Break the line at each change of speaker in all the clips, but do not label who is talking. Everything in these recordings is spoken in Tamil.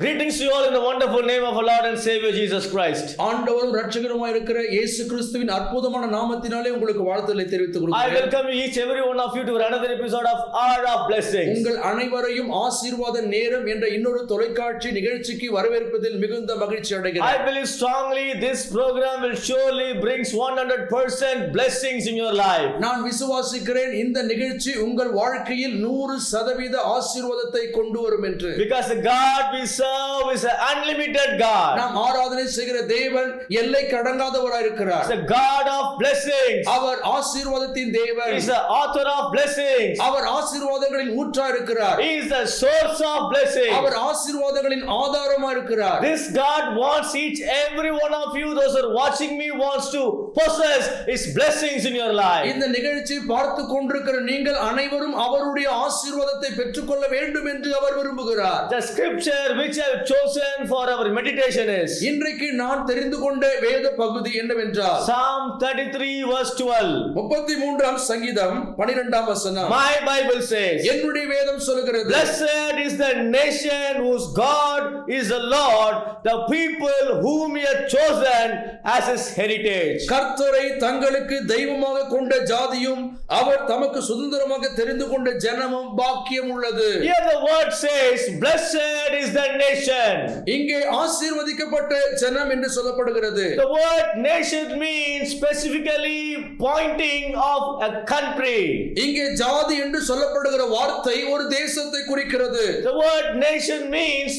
Greetings to you all in the wonderful name of our Lord and Savior Jesus Christ.
ஆண்டவரும் இரட்சகருமாய் இருக்கிற இயேசு கிறிஸ்துவின் அற்புதமான நாமத்தினாலே உங்களுக்கு வாழ்த்துக்களை தெரிவித்துக் கொள்கிறேன்.
I welcome each every one of you to another episode of Hour of Blessings.
உங்கள் அனைவரையும் ஆசீர்வாத நேரம் என்ற இன்னொரு தொலைக்காட்சி நிகழ்ச்சிக்கு வரவேற்பதில் மிகுந்த மகிழ்ச்சி அடைகிறேன்.
I believe strongly this program will surely brings 100% blessings in your life.
நான் விசுவாசிக்கிறேன் இந்த நிகழ்ச்சி உங்கள் வாழ்க்கையில் 100% ஆசீர்வாதத்தை கொண்டு வரும் என்று.
Because the God we serve is an unlimited God.
நாம் ஆராதனை செய்கிற தேவன் எல்லை கடங்காதவராய் இருக்கிறார்.
He is the God of blessings.
அவர் ஆசீர்வாதத்தின் தேவன்.
He is the author of blessings.
அவர் ஆசீர்வாதங்களின் ஊற்றாய் இருக்கிறார்.
He is the source of blessings.
அவர் ஆசீர்வாதங்களின் ஆதாரமாய் இருக்கிறார்.
This God wants each every one of you, those who are watching me, wants to possess His blessings in your life.
இந்த நிகழ்ச்சி பார்த்து கொண்டிருக்கிற நீங்கள் அனைவரும் அவருடைய ஆசீர்வாதத்தை பெற்றுக்கொள்ள வேண்டும் என்று அவர் விரும்புகிறார்.
The scripture which I have chosen for our meditation is
இன்றைக்கு நான் தெரிந்து கொண்ட வேத பகுதி என்னவென்றால்
Psalm 33 verse 12.
33ஆம் சங்கீதம் 12ஆம் வசனம்.
My Bible says,
என்னுடைய வேதம் சொல்கிறது,
Blessed is the nation whose God is the Lord, the people whom He has chosen as His heritage.
கர்த்தரை தங்களுக்கு தெய்வமாக கொண்ட ஜாதியும் அவர் தமக்கு சுதந்திரமாக தெரிந்து கொண்ட ஜனமும் பாக்கியம் உள்ளது.
Here the word says, Blessed is the nation.
இங்கே ஆசீர்வதிக்கப்பட்ட ஜனம் என்று சொல்லப்படுகிறது.
The word nation means specifically pointing of a country.
இங்கே ஜாதி என்று சொல்லப்படுகிற வார்த்தை ஒரு தேசத்தை குறிக்கிறது.
The word nation means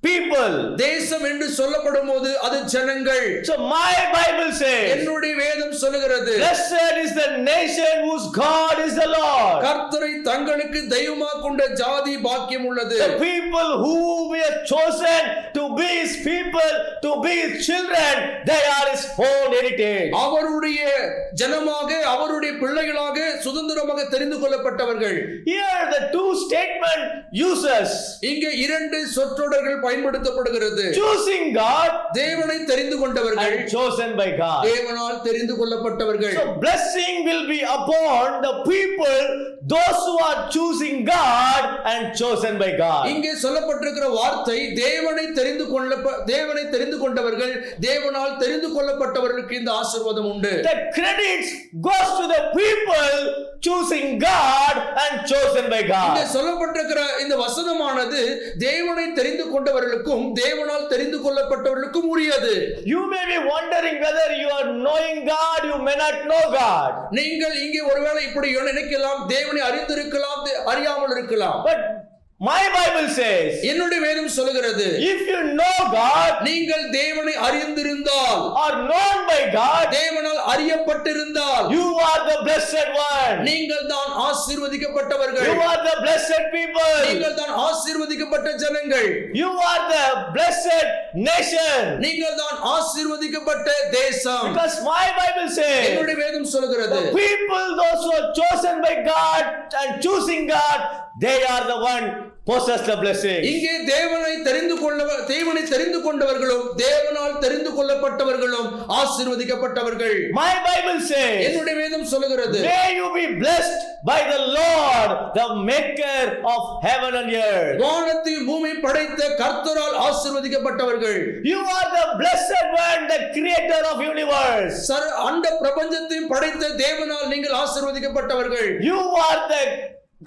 people.
தேசம் என்று சொல்லப்படும் போது அது ஜனங்கள்.
So my Bible says,
என்னுடைய வேதம் சொல்கிறது,
Blessed is the nation whose God is the Lord.
கர்த்தரை தங்களுக்கு தெய்வமாக கொண்ட ஜாதி பாக்கியம் உள்ளது.
The people whom He has chosen to be His people, to be His children, they are His own heritage.
அவருடைய ஜனமாக அவருடைய பிள்ளைகளாக சுதந்திரமாக தெரிந்து கொள்ளப்பட்டவர்கள்.
Here the two statement uses.
இங்கே இரண்டு சொற்றொடர்கள் பயன்படுத்தப்படுகிறது.
Choosing God,
தேவனை தெரிந்து கொண்டவர்கள்,
and chosen by God.
தேவனால் தெரிந்து கொள்ளப்பட்டவர்கள்.
So blessing will be upon the people, those who are choosing God and chosen by God.
இங்கே சொல்லப்பட்டிருக்கிற வார்த்தை தேவனை தெரிந்து கொண்டவர்கள், தேவனால் தெரிந்து கொள்ளப்பட்டவர்களுக்கு இந்த ஆசீர்வாதம் உண்டு.
The credits goes to the people choosing God and chosen by God.
இங்கே சொல்லப்பட்டிருக்கிற இந்த வசனமானது தேவனை தெரிந்து கொண்டவர்களுக்கும் தேவனால் தெரிந்து கொள்ளப்பட்டவர்களுக்கும் உரியது.
You may be wondering whether you are knowing God, you may not know God.
நீங்கள் இங்கே ஒருவேளை இப்படி நினைக்கலாம், தேவனை அறிந்திருக்கலாம், அறியாமல் இருக்கலாம்.
But my Bible says,
என்னுடைய வேதம் சொல்கிறது,
if you know God,
நீங்கள் தேவனை அறிந்திருந்தால்,
or known by God,
தேவனால் அறியப்பட்டிருந்தால்,
you are the blessed one.
நீங்கள் தான் ஆசீர்வதிக்கப்பட்டவர்கள்.
You are the blessed people.
நீங்கள் தான் ஆசீர்வதிக்கப்பட்ட ஜனங்கள்.
You are the blessed nation.
நீங்கள் தான் ஆசீர்வதிக்கப்பட்ட தேசம்.
Because my Bible says,
என்னுடைய வேதம் சொல்கிறது,
the people, those who are chosen by God and choosing God, they are the one possess the blessing.
இங்கே தேவனை தெரிந்து கொண்டவர்களும் தேவனால் தெரிந்து கொள்ளப்பட்டவர்களும் ஆசீர்வதிக்கப்பட்டவர்கள்.
My Bible says,
என்னுடைய வேதம் சொல்கிறது,
may you be blessed by the Lord, the maker of heaven and earth.
வானத்தையும் பூமி படைத்த கர்த்தரால் ஆசீர்வதிக்கப்பட்டவர்கள்.
You are the blessed one, the creator of universe.
அண்ட பிரபஞ்சத்தையும் படைத்த தேவனால் நீங்கள் ஆசீர்வதிக்கப்பட்டவர்கள்.
You are the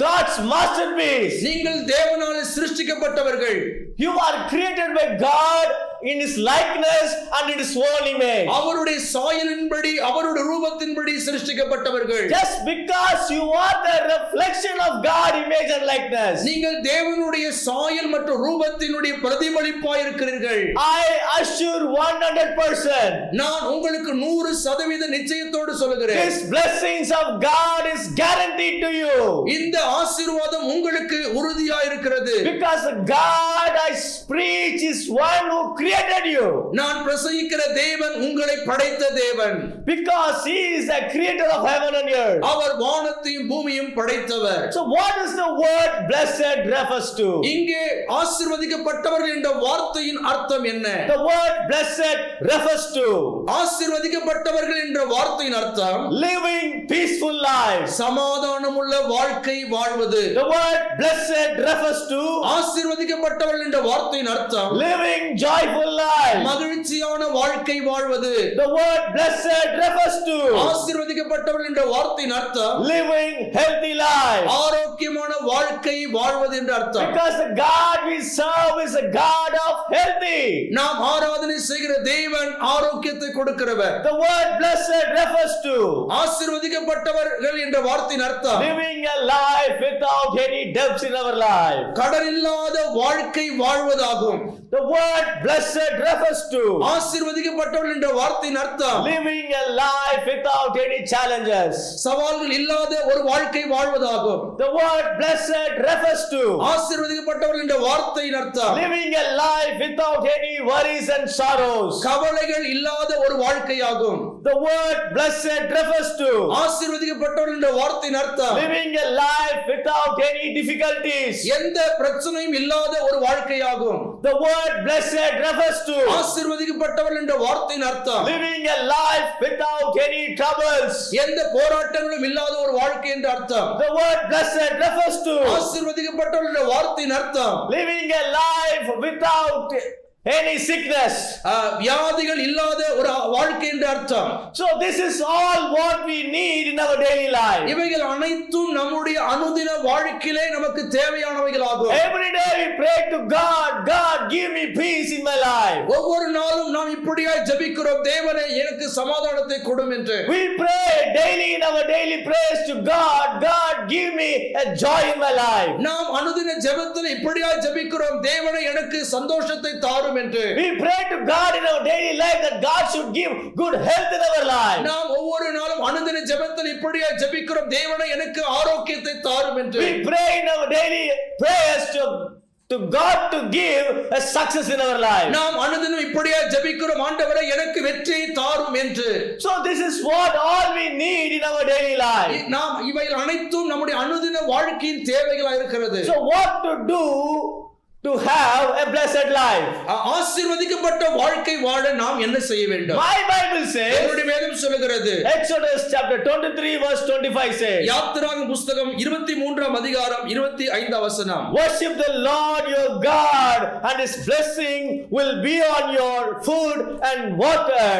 God's masterpiece.
நீங்கள் தேவனால் சிருஷ்டிக்கப்பட்டவர்கள்.
You are created by God in His likeness and in His own image.
அவருடைய சாயலின்படி அவருடைய ரூபத்தின்படி சிருஷ்டிக்கப்பட்டவர்கள்.
Just because you are the reflection of God image and likeness,
நீங்கள் தேவனுடைய சாயல் மற்றும் ரூபத்தினுடைய பிரதிபலிப்பாய் இருக்கிறீர்கள்.
I assure 100%,
நான் உங்களுக்கு 100% நிச்சயத்தோடு சொல்கிறேன்,
His blessings of God is guaranteed to you.
இந்த ஆசீர்வாதம் உங்களுக்கு உறுதியாய் இருக்கிறது.
Because God I preach is one who created you.
நான் பிரசங்கிக்கிற தேவன் உங்களை படைத்த தேவன்.
Because he is the creator of heaven and earth.
அவர் வானத்தையும் பூமியும் படைத்தவர்.
So what is the word blessed refers to?
இங்கே ஆசீர்வதிக்கப்பட்டவர்கள் என்ற வார்த்தையின் அர்த்தம் என்ன?
The word blessed refers to
ஆசீர்வதிக்கப்பட்டவர்கள் என்ற வார்த்தையின் அர்த்தம்
living peaceful lives.
சமாதானமுள்ள வாழ்க்கை வாழ்வது.
The word blessed refers to
ஆசீர்வதிக்கப்பட்டவர்கள் என்ற வார்த்தையின் அர்த்தம்
living joyful lives.
மகிழ்ச்சியான வாழ்க்கை வாழ்வது.
The word blessed refers to
ஆசீர்வதிக்கப்பட்டவர்கள் என்ற வார்த்தையின் அர்த்தம்
living healthy lives.
ஆரோக்கியமான வாழ்க்கை வாழ்வது என்ற அர்த்தம்.
Because the God we serve is a God of healthy.
நாம் ஆராதனை செய்கிற தேவன் ஆரோக்கியத்தை கொடுக்கிறவர்.
The word blessed refers to
ஆசீர்வதிக்கப்பட்டவர்கள் என்ற வார்த்தையின் அர்த்தம்
living a life without any debts in our life.
கடன் இல்லாத வாழ்க்கை வாழ்வதாகும்.
The word blessed refers to
ஆசீர்வதிக்கப்பட்டவர்கள் என்ற வார்த்தையின் அர்த்தம்
living a life without any challenges.
சவால்கள் இல்லாத ஒரு வாழ்க்கை வாழ்வதாகும்.
The word blessed refers to
ஆசீர்வதிக்கப்பட்டவர்கள் என்ற வார்த்தையின் அர்த்தம்
living a life without any worries and sorrows.
கவலைகள் இல்லாத ஒரு வாழ்க்கையாகும்.
The word blessed refers to
ஆசீர்வதிக்கப்பட்டவர்கள் என்ற வார்த்தையின் அர்த்தம்
living a life without any difficulties.
எந்த பிரச்சனையும் இல்லாத ஒரு வாழ்க்கையாகும்.
The word blessed refers to
ஆசீர்வதிக்கப்பட்டவர்கள் என்ற வார்த்தையின் அர்த்தம்
living a life without any troubles.
எந்த போராட்டங்களும் இல்லாத ஒரு வாழ்க்கை என்ற அர்த்தம்.
The word blessed refers to
ஆசீர்வதிக்கப்பட்டவர்கள் என்ற வார்த்தையின் அர்த்தம்
living a life without any sickness.
வியாதிகள் இல்லாத ஒரு வாழ்க்கை என்ற அர்த்தம்.
So this is all what we need in our daily life.
இவைகள் அனைத்தும் நம்முடைய அனுதின வாழ்க்கையிலே நமக்கு தேவையானவைகளாகும்.
Every day we pray to God, God give me peace in my life.
ஒவ்வொரு நாளும் நாம் இப்படியாய் ஜெபிக்கிறோம், தேவனே எனக்கு சமாதானத்தை கொடும் என்று.
We pray daily in our daily prayers to God, God give me a joy in my life.
நாம் அனுதின ஜெபத்தில் இப்படியாய் ஜெபிக்கிறோம், தேவனே எனக்கு சந்தோஷத்தை தாரும் என்று.
We pray to God in our daily life that God should give good health in our life.
நாம் ஒவ்வொரு நாளும் அனுதின ஜெபத்தில் இப்படியாய் ஜெபிக்கிறோம், தேவனே எனக்கு ஆரோக்கியத்தை தாரும் என்று.
We pray in our daily prayers to God to give a success in our life.
நாம் அனுதினம் இப்படியாய் ஜெபிக்கிறோம், ஆண்டவரே எனக்கு வெற்றியை தாரும் என்று.
So this is what all we need in our daily life.
நாம் இவைகள் அனைத்தும் நம்முடைய அனுதின வாழ்க்கையின் தேவைகளா இருக்கிறது.
So what to do to have a blessed life?
ஆசீர்வதிக்கப்பட்ட வாழ்க்கை வாழ நாம் என்ன செய்ய வேண்டும்?
My Bible says,
என்னுடைய வேதம் சொல்லுகிறது,
Exodus chapter 23 verse 25 says,
யாத்திராகம புத்தகம் 23ஆம் அதிகாரம் 25ஆம் வசனம்,
worship the Lord your God and his blessing will be on your food and water.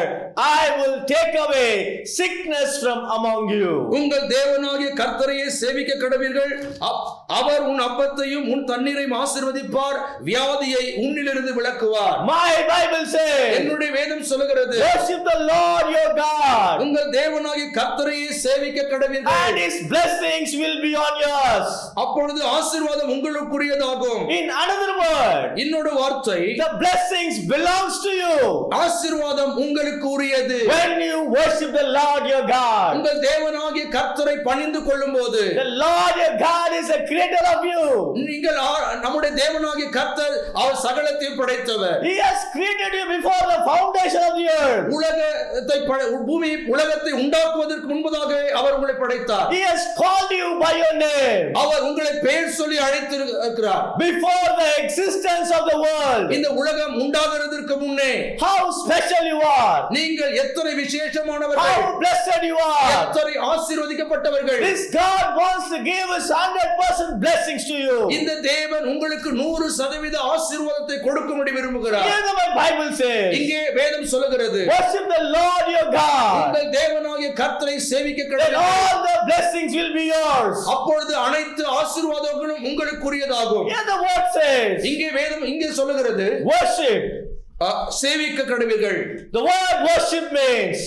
I will take away sickness from among you.
உங்கள் தேவனாகிய கர்த்தரையே சேவிக்க கடவீர்கள், அவர் உன் அப்பத்தையும் உன் தண்ணீரையும் ஆசீர்வதிப்பார், வியாதியை உன்னிலிருந்து விலக்குவார்.
My Bible says,
என்னுடைய வேதம் சொல்லுகிறது,
worship the Lord your God
உங்கள் தேவனாகிய கர்த்தரையே சேவிக்க கடவீர்கள்,
and his blessings will be on yours.
அப்பொழுது ஆசீர்வாதம் உங்களுக்குரியதாகும்.
In another word,
இன்னொரு வார்த்தை,
the blessings belongs to you
ஆசீர்வாதம் உங்களுக்கு உரியது.
when you worship the Lord your God.
உங்கள் தேவனாகிய கர்த்தரை பணிந்து கொள்ளும்போது,
The Lord your God is a creator of you.
நீங்கள் நம்முடைய தேவனாகிய கர்த்தர் அவர் சகலத்தையும் படைத்தவர்.
He has created you before the foundation of the earth.
உலகத்தை உண்டாக்குவதற்கு முன்பதாக அவர் உங்களை படைத்தார்.
He has called you by your name.
அவர் உங்களை பெயர் சொல்லி அழைத்திருக்கிறார்.
Before the existence of the world.
இந்த உலகம் உண்டாகிறதற்கு முன்னே
How special you are.
நீங்கள் எத்தனை விசேஷமானவர்கள்,
How blessed you are.
எத்தனை ஆசீர்வதிக்கப்பட்டவர்கள்.
This God wants to give us 100% blessings to you.
இந்த தேவன் உங்களுக்கு 100% ஆசீர்வாதத்தை கொடுக்கும்படி விரும்புகிறார்.
Here's what my Bible says.
இங்கே வேதம் சொல்லுகிறது,
worship the Lord your God.
உங்கள் தேவனாகிய கர்த்தரை சேவிக்க கடவீர்கள்,
all the blessings will be yours.
அப்பொழுது அனைத்து ஆசீர்வாதங்களும் உங்களுக்குரியதாகும்.
Here the word says,
இங்கே வேதம் இங்கே சொல்லுகிறது,
worship.
சேவிக்க கடவீர்கள்.
The word worship means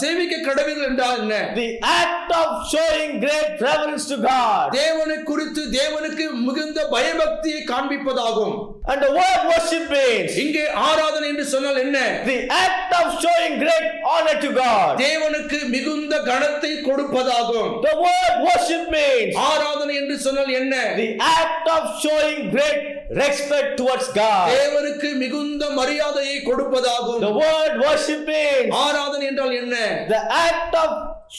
சேவிக்க கடவீர்கள் என்றால் என்ன?
the act of showing great reverence to God.
தேவனை குறித்து தேவனுக்கு மிகுந்த பயபக்தியை காண்பிப்பதாகும்.
And the word worship means
இங்கே ஆராதனை என்று சொன்னால் என்ன?
the act of showing great honor to God.
தேவனுக்கு மிகுந்த கனத்தை கொடுப்பதாகும்.
The word worship means
ஆராதனை என்று சொன்னால் என்ன?
the act of showing great respect towards God.
தேவனுக்கு மிகுந்த மரியாதையை கொடுப்பதாகும்.
The word worship means
ஆராதனை என்றால் என்ன?
the act of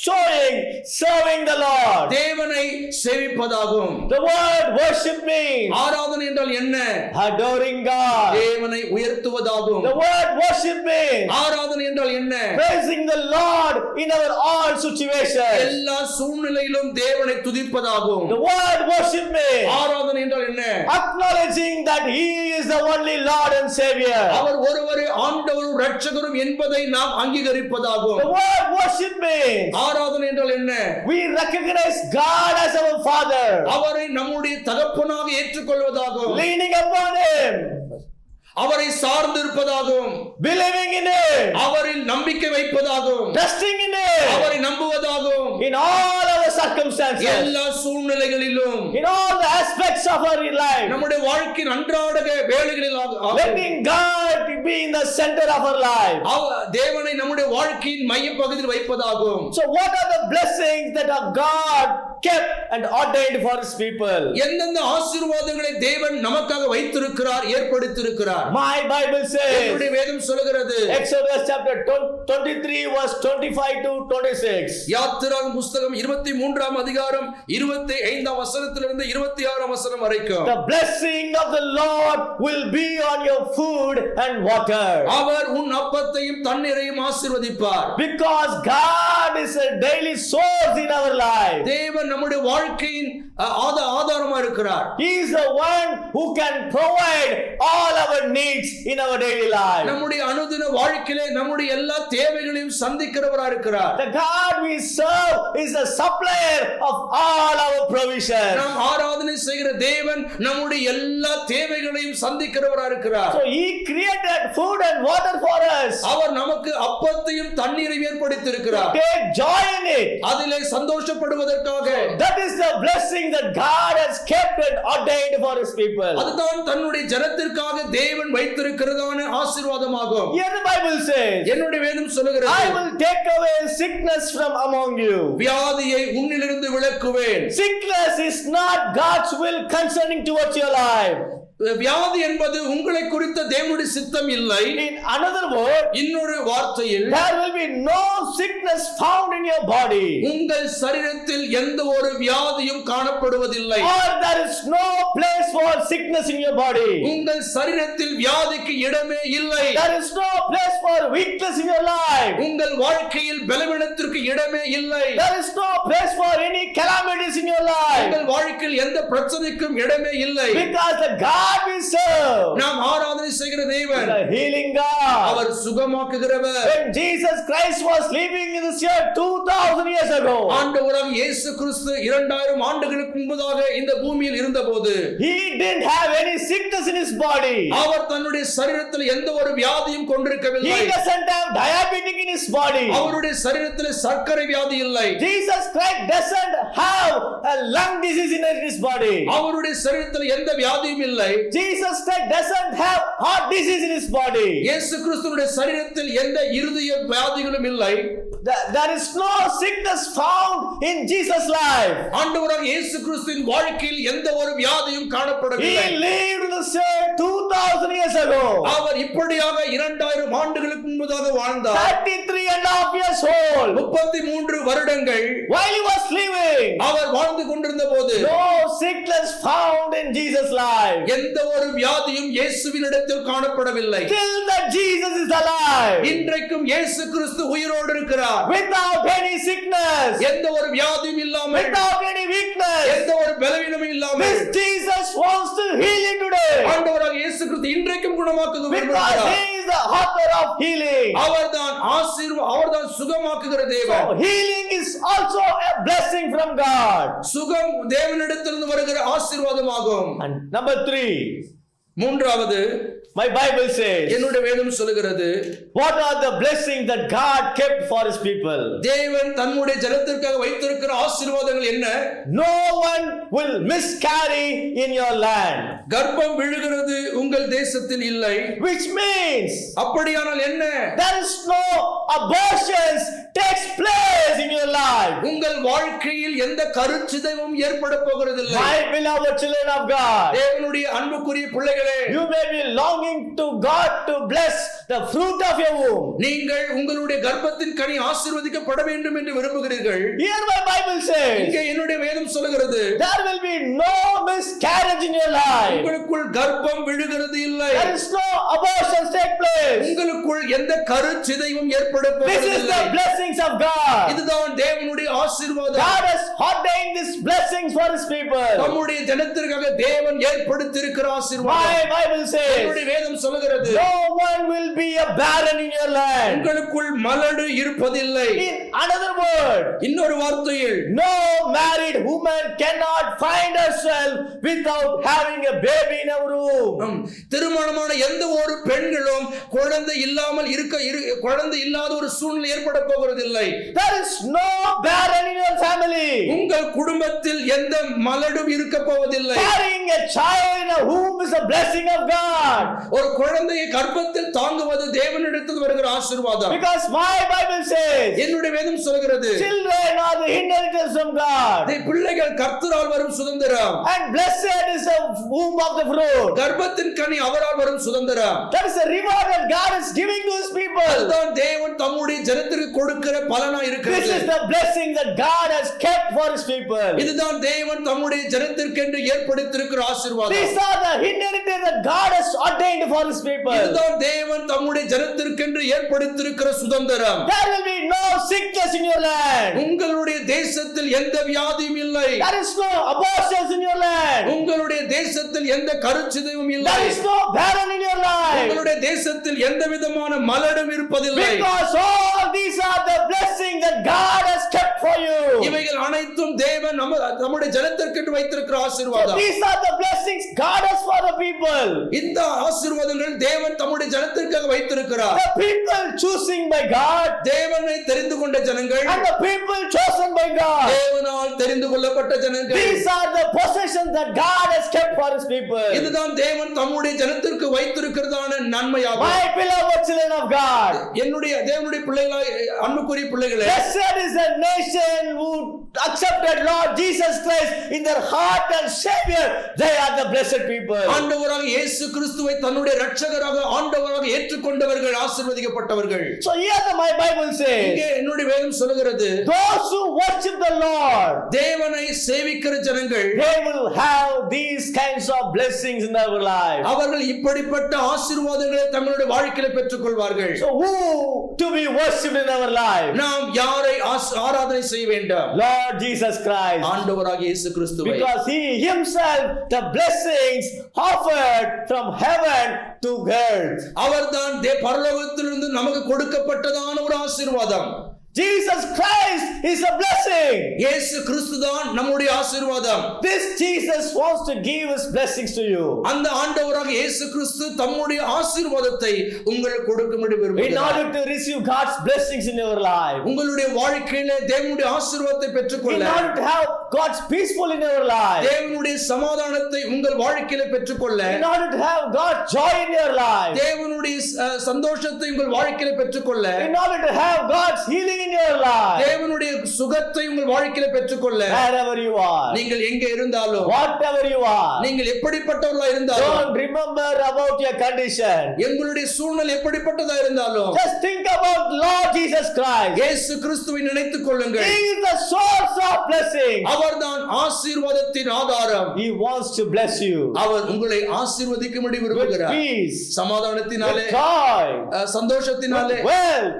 showing, serving the Lord.
தேவனை சேவிப்பதாகும்.
The word worship means
ஆராதனை என்றால் என்ன?
adoring God.
தேவனை உயர்த்துவதாகும்.
The word worship means
ஆராதனை என்றால் என்ன?
praising the Lord in our all situations.
எல்லா சூழ்நிலையிலும் தேவனை துதிப்பதாகும்.
The word worship means
ஆராதனை என்றால் என்ன?
acknowledging that He is the only Lord and Savior.
அவர் ஒருவரே ஆண்டவரும் இரட்சகரும் என்பதை நாம் அங்கீகரிப்பதாகும்.
The word worship means
ஆராதனை என்றால் என்ன?
we recognize God as our Father,
அவரை நம்முடைய தகப்பனாக ஏற்றுக்கொள்வதாகும்.
leaning upon Him,
அவரை சார்ந்திருப்பதாகும்.
believing in Him,
அவரில் நம்பிக்கை வைப்பதாகும்.
trusting in Him
அவரை நம்புவதாகும்.
in all our circumstances,
எல்லா சூழ்நிலைகளிலும்
in all the aspects of our life,
நம்முடைய வாழ்க்கையின் அன்றாட வேலைகளில்
letting God be in the center of our life.
தேவனை நம்முடைய வாழ்க்கையின் மையப்பகுதியில் வைப்பதாகும்.
So what are the blessings that are God kept and ordained for His people?
எந்தெந்த ஆசீர்வாதங்களை தேவன் நமக்காக வைத்திருக்கிறார், ஏற்படுத்தியிருக்கிறார்?
My Bible says,
என்னுடைய வேதம் சொல்கிறது,
Exodus chapter 23 verse 25 to 26.
யாத்திராகமம் புத்தகம் 23ஆம் அதிகாரம் 25ஆம் வசனத்திலிருந்து 26ஆம் வசனம் வரைக்கும்.
The blessing of the Lord will be on your food and water.
அவர் உன் அப்பத்தையும் தண்ணீரையும் ஆசீர்வதிப்பார்.
Because God is a daily source in our life.
தேவன் நம்முடைய வாழ்க்கையின் ஆதாரமா இருக்கிறார்.
He is the one who can provide all our needs in our daily life.
நம்முடைய அனுதின வாழ்க்கையிலே நம்முடைய எல்லா தேவைகளையும் சந்திக்கிறவரா இருக்கிறார்.
The God we serve is the supplier of all our provisions.
நாம் ஆராதனை செய்கிற தேவன் நம்முடைய எல்லா தேவைகளையும் சந்திக்கிறவரா இருக்கிறார்.
So He created food and water for us.
அவர் நமக்கு அப்பத்தையும் தண்ணீரையும் ஏற்படுத்தியிருக்கிறார்.
Take joy in it.
அதிலே சந்தோஷப்படுவதற்காக.
That is the blessing that God has kept and ordained for His people.
அதுதான் தன்னுடைய ஜனத்திற்காக தேவன் வைத்திருக்கிறதான ஆசீர்வாதமாகும்.
Here the Bible says,
என்னுடைய வேதம் சொல்கிறது,
I will take away sickness from among you.
வியாதியை உன்னிலிருந்து விலக்குவேன்.
Sickness is not God's will concerning towards your life.
வியாதி என்பது உங்களை குறித்த தேவனுடைய சித்தம் இல்லை.
In another word,
இன்னொரு வார்த்தையில்,
there will be no sickness found in your body.
உங்கள் சரீரத்தில் எந்த ஒரு வியாதியும் காணப்படுவதில்லை.
Or there is no place for sickness in your body.
உங்கள் சரீரத்தில் வியாதிக்கு இடமே இல்லை.
There is no place for weakness in your life.
உங்கள் வாழ்க்கையில் பலவீனத்திற்கு இடமே இல்லை.
There is no place for any calamities in your life.
உங்கள் வாழ்க்கையில் எந்த பிரச்சனைக்கும் இடமே இல்லை.
Because the God we serve,
நாம் ஆராதனை செய்கிற தேவன்,
the healing God.
Our சுகமாக்குகிறவர்.
When Jesus Christ was living in this earth 2000 years ago,
ஆண்டவராகிய இயேசு கிறிஸ்து 2000 ஆண்டுகளுக்கு முன்பதாக இந்த பூமியில் இருந்தபோது,
He didn't have any sickness in His body.
அவர் தன்னுடைய சரீரத்தில் எந்த ஒரு வியாதியும் கொண்டிருக்கவில்லை.
He doesn't have diabetic in His body.
அவருடைய சரீரத்தில் சர்க்கரை வியாதி இல்லை.
Jesus Christ doesn't have a lung disease in His body.
அவருடைய சரீரத்தில் எந்த வியாதியும் இல்லை.
Jesus Christ doesn't have heart disease in His body.
இயேசு கிறிஸ்துவினுடைய சரீரத்தில் எந்த இருதய வியாதிகளும் இல்லை.
There is no sickness found in Jesus' life.
ஆண்டவராகிய இயேசு கிறிஸ்துவின் வாழ்க்கையில் எந்த ஒரு வியாதியும் காணப்படவில்லை.
He lived in this earth 2000 years ago.
அவர் இப்படியாக 2000 ஆண்டுகளுக்கு முன்பதாக வாழ்ந்தார்.
33 and a half years old.
33 வருடங்கள்
While he was living,
அவர் வாழ்ந்து கொண்டிருந்த போது
no sickness found in Jesus' life.
எந்த ஒரு வியாதியும் இயேசுவின் இடத்தில் காணப்படவில்லை.
Till that Jesus is alive.
இன்றைக்கும் இயேசு கிறிஸ்து உயிரோடு இருக்கிறார்.
Without any sickness,
எந்த ஒரு வியாதியும் இல்லாமல்,
without any weakness,
எந்த ஒரு பலவீனமும் இல்லாமல்,
this Jesus wants to heal you today.
ஆண்டவராகிய இயேசு கிறிஸ்து இன்றைக்கும் குணமாக்குக
Because
விரும்புகிறார்.
He is the author of healing.
அவர்தான் சுகமாக்குகிற தேவன்.
So healing is also a blessing from God.
சுகம் தேவனிடத்திலிருந்து வருகிற ஆசீர்வாதமாகும்.
And number 3,
மூன்றாவது,
my Bible says,
என்னுடைய வேதம் சொல்லுகிறது,
what are the blessings that God kept for his people?
தேவன் தன்னுடைய ஜனத்திற்காக வைத்திருக்கிற ஆசீர்வாதங்கள் என்ன?
No one will miscarry in your land.
கர்ப்பம் விழுகிறது உங்கள் தேசத்தில் இல்லை.
Which means,
அப்படியானால் என்ன?
there is no abortions takes place in your life.
உங்கள் வாழ்க்கையில் எந்த கருச்சிதைவும் ஏற்பட போகிறதில்லை.
My beloved children of God,
தேவனுடைய அன்புக்குரிய பிள்ளைகளே,
you may be longing to God to bless the fruit of your womb.
நீங்கள் உங்களுடைய கர்ப்பத்தின் கனி ஆசீர்வதிக்கப்பட வேண்டும் என்று விரும்புகிறீர்கள்.
Here my Bible says,
இங்கே என்னுடைய வேதம் சொல்லுகிறது,
there will be no miscarriage in your life.
உங்களுக்குள் கர்ப்பம் விழுகிறது இல்லை.
There is no abortions take place.
உங்களுக்குள் எந்த கருச்சிதைவும் ஏற்பட
This is
போகிறதில்லை.
the blessings of God.
இதுதான் தேவனுடைய ஆசீர்வாதம்.
God has ordained these blessings for his people.
நம்முடைய ஜனத்திற்காக தேவன் ஏற்படுத்தி இருக்கிற ஆசீர்வாதம்.
My Bible says,
என்னுடைய வேதம் சொல்லுகிறது,
no one will be a barren in your land.
உங்களுக்குள் மலடு இருப்பதில்லை.
In another word,
இன்னொரு வார்த்தையில்,
no married woman cannot find herself without having a baby in her womb.
திருமணமான எந்த ஒரு பெண்களும் குழந்தை இல்லாமல் குழந்தை இல்லாத ஒரு சூழ்நிலை ஏற்பட போகிறதில்லை.
There is no barren in your family.
உங்கள் குடும்பத்தில் எந்த மலடும் இருக்க போவதில்லை.
Carrying a child in a womb is a blessing of God.
ஒரு குழந்தையை கர்ப்பத்தில் தாங்குவது தேவனிடத்தில் வருகிற ஆசீர்வாதம்.
Because my Bible says,
என்னுடைய வேதம் சொல்கிறது,
children are the inheritance from God.
பிள்ளைகள் கர்த்தரால் வரும் சுதந்திரம்.
And blessed is the womb of the fruit.
கர்ப்பத்தின் கனி அவரால் வரும் சுதந்திரம்.
That is the reward that God is giving to his people.
அதுதான் தேவன் தம்முடைய ஜனத்திற்கு கொடுக்கிற பலனா இருக்கிறது.
This is the blessing that God has kept for his people.
இதுதான் தேவன் தம்முடைய ஜனத்திற்கென்று ஏற்படுத்தியிருக்கிற ஆசீர்வாதம்.
These are the inheritance that God has ordained for his people.
இதுதான் தேவன் தம்முடைய ஜனத்திற்கென்று ஏற்படுத்தியிருக்கிற சுதந்திரம்.
There will be no sickness in your land.
உங்களுடைய தேசத்தில் எந்த வியாதியும் இல்லை.
There is no abortions in your land.
உங்களுடைய தேசத்தில் எந்த கருச்சிதையும் இல்லை.
There is no barren in your life.
உங்களுடைய தேசத்தில் எந்த விதமான மலடும் இருப்பதில்லை.
Because all these are the blessings that God has kept for you.
இவைகள் அனைத்தும் தேவன் நம்முடைய ஜனத்திற்கென்று வைத்திருக்கிற ஆசீர்வாதம்.
So these are the blessings God has for the people.
இந்த ஆசீர்வாதங்கள் தேவன் தம்முடைய ஜனத்திற்காக வைத்திருக்கிறார்.
The people choosing by God,
தேவனை தெரிந்து கொண்ட ஜனங்கள்,
and the people chosen by God.
தேவனால் தெரிந்து கொள்ளப்பட்ட ஜனங்கள்.
These are the possessions that God has kept for his people.
இதுதான் தேவன் தம்முடைய ஜனத்திற்கு வைத்திருக்கிறதான நன்மையாகும்.
My beloved children of God,
என்னுடைய தேவனுடைய பிள்ளைகளாய் அன்புக்குரிய பிள்ளைகளே,
blessed is the nation who accepted Lord Jesus Christ in their heart and Savior. They are the blessed people.
ஆண்டவராக இயேசு கிறிஸ்துவை தன்னுடைய இரட்சகராக ஆண்டவராக ஏற்றுக்கொண்டவர்கள் ஆசீர்வதிக்கப்பட்டவர்கள்.
So here my Bible says,
இங்கே என்னுடைய வேதம் சொல்கிறது,
those who worship the Lord,
தேவனை சேவிக்கிற ஜனங்கள்,
they will have these kinds of blessings in their life.
அவர்கள் இப்படிப்பட்ட ஆசீர்வாதங்களை தங்களுடைய வாழ்க்கையில பெற்றுக்கொள்வார்கள்.
So who to be worshipped in our life?
நாம் யாரை ஆராதனை செய்ய வேண்டும்?
Lord Jesus Christ.
ஆண்டவராகிய இயேசு கிறிஸ்துவை.
Because he himself the blessings offered from heaven to earth.
அவர்தான் பரலோகத்திலிருந்து நமக்கு கொடுக்கப்பட்டதான ஒரு ஆசீர்வாதம்.
Jesus Christ is a blessing.
இயேசு கிறிஸ்துதான் நம்முடைய ஆசீர்வாதம்.
This Jesus wants to give his blessings to you.
அந்த ஆண்டவராக இயேசு கிறிஸ்து தம்முடைய ஆசீர்வாதத்தை உங்களுக்கு கொடுக்கும்படி விரும்புகிறார்.
In order to receive God's blessings in your life,
உங்களுடைய வாழ்க்கையிலே தேவனுடைய ஆசீர்வாதத்தை பெற்றுக்கொள்ள,
in order to have God's peaceful in your life,
தேவனுடைய சமாதானத்தை உங்கள் வாழ்க்கையிலே பெற்றுக்கொள்ள,
in order to have God's joy in your life,
தேவனுடைய சந்தோஷத்தை உங்கள் வாழ்க்கையிலே பெற்றுக்கொள்ள,
in order to have God's healing in your life,
தேவனுடைய சுகத்தை உங்கள் வாழ்க்கையிலே பெற்றுக்கொள்ள,
wherever you are,
நீங்கள் எங்கே இருந்தாலும்,
whatever you are,
நீங்கள் எப்படிப்பட்டவர்களா இருந்தாலும்,
don't remember about your condition.
எங்களுடைய சூழ்நிலை எப்படிப்பட்டதா இருந்தாலும்,
just think about Lord Jesus Christ.
இயேசு கிறிஸ்துவை நினைத்துக் கொள்ளுங்கள்.
He is the source of blessing.
அவர்தான் ஆசீர்வாதத்தின் ஆதாரம்.
He wants to bless you.
அவர் உங்களை ஆசீர்வதிக்கும்படி விரும்புகிறார்.
With peace,
சமாதானத்தினாலே,
with joy,
சந்தோஷத்தினாலே,
with wealth,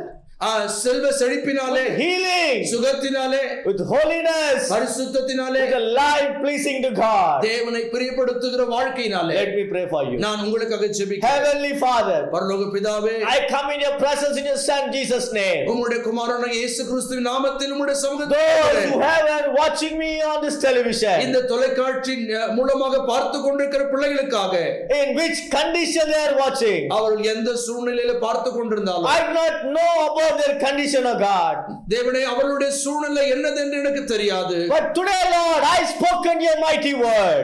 செல்வ செழிப்பினாலே,
healing,
சுகத்தினாலே,
with holiness,
பரிசுத்தத்தினாலே,
with a life pleasing to God.
தேவனை பிரியப்படுத்துகிற வாழ்க்கையினாலே.
Let me pray for you.
நான் உங்களுக்காக ஜெபிக்கிறேன்.
Heavenly Father,
பரலோக பிதாவே,
I come in your presence in your Son Jesus' name.
உம்முடைய குமாரனாகிய இயேசு கிறிஸ்துவின் நாமத்தில் உம்முடைய சமூகத்தில்
Those who have watching me on this television,
இந்த தொலைக்காட்சி மூலமாக பார்த்து கொண்டிருக்கிற பிள்ளைகளுக்காக,
in which condition they are watching,
அவர்கள் எந்த சூழ்நிலையில பார்த்து கொண்டிருந்தாலும்,
I do not know about their condition, of God.
தேவனே அவர்களுடைய சூழ்நிலை என்னதென்று எனக்கு தெரியாது.
But today, Lord, I spoken your mighty word.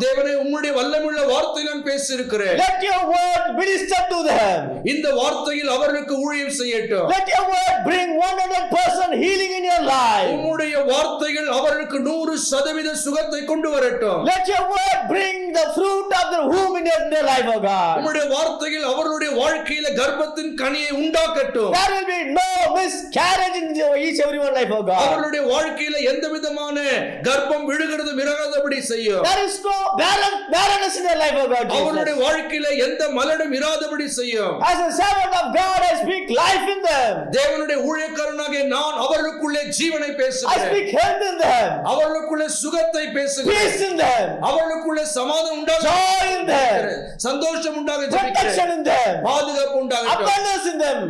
தேவனே உம்முடைய வல்லமையுள்ள வார்த்தை நான் பேசி இருக்கிறேன்.
Let your word minister to them.
இந்த வார்த்தையில் அவர்களுக்கு ஊழியம் செய்யட்டும்.
Let your word bring 100% healing in your life.
உம்முடைய வார்த்தைகள் அவர்களுக்கு 100% சுகத்தை கொண்டு வரட்டும்.
Let your word bring the fruit of the womb in their life, O God.
உம்முடைய வார்த்தைகள் அவர்களுடைய வாழ்க்கையில கர்ப்பத்தின் கனியை உண்டாக்கட்டும்.
There will be no miscarriage in each everyone's life, O God.
அவர்களுடைய வாழ்க்கையில எந்த விதமான கர்ப்பம் விழுகிறது விலகாதபடி செய்யும்.
There is no barrenness in their life, O God.
அவர்களுடைய வாழ்க்கையில எந்த மலடும் இராதபடி செய்யும்.
As a servant of God, I speak life in them.
தேவனுடைய ஊழியக்காரனாகிய நான் அவர்களுக்குள்ளே ஜீவனை
I
பேசுகிறேன்.
speak health in them.
அவர்களுக்குள்ளே சுகத்தை பேசுகிறேன்.
Peace in them.
அவர்களுக்குள்ளே சமாதானம் உண்டாக,
Joy in them.
சந்தோஷம் உண்டாக,
Protection in them.
பாதுகாப்பு உண்டாகட்டும்,
Abundance in them.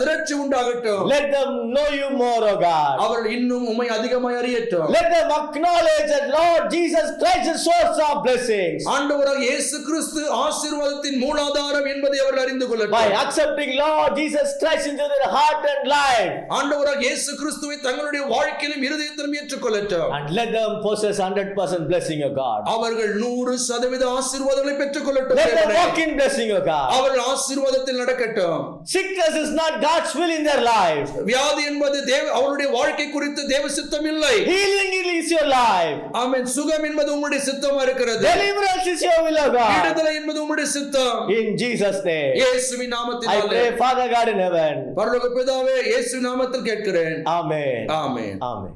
திரட்சி உண்டாகட்டும்.
Let them know you more, O God.
அவர்கள் இன்னும் உம்மை அதிகமாய் அறியட்டும்.
Let them acknowledge that Lord Jesus Christ is source of blessings.
ஆண்டவராகிய இயேசு கிறிஸ்து ஆசீர்வாதத்தின் மூலாதாரம் என்பதை அவர்கள் அறிந்து
By
கொள்ளட்டும்.
accepting Lord Jesus Christ into their heart and life.
ஆண்டவராகிய இயேசு கிறிஸ்துவை தங்களுடைய வாழ்க்கையிலும் இருதயத்திலும் ஏற்றுக்கொள்ளட்டும்.
And let them possess 100% blessing, O God.
அவர்கள் 100% ஆசீர்வாதங்களை பெற்றுக் கொள்ளட்டும்.
Let them walk in blessing, O God.
அவர்கள் ஆசீர்வாதத்தில் நடக்கட்டும்.
Sickness is not God's will in their life.
வியாதி என்பது அவருடைய வாழ்க்கை குறித்து தேவ சித்தம் இல்லை.
Healing is your life.
ஆமென். சுகம் என்பது உம்முடைய சித்தமா இருக்கிறது.
Deliverance is your will, O God.
விடுதலை என்பது உம்முடைய சித்தம்.
In Jesus' name.
இயேசுவின்
I
நாமத்தினாலே.
pray, Father God in heaven.
பரலோக பிதாவே, இயேசுவின் நாமத்தில் கேட்கிறேன்.
Amen.
ஆமென்.
Amen.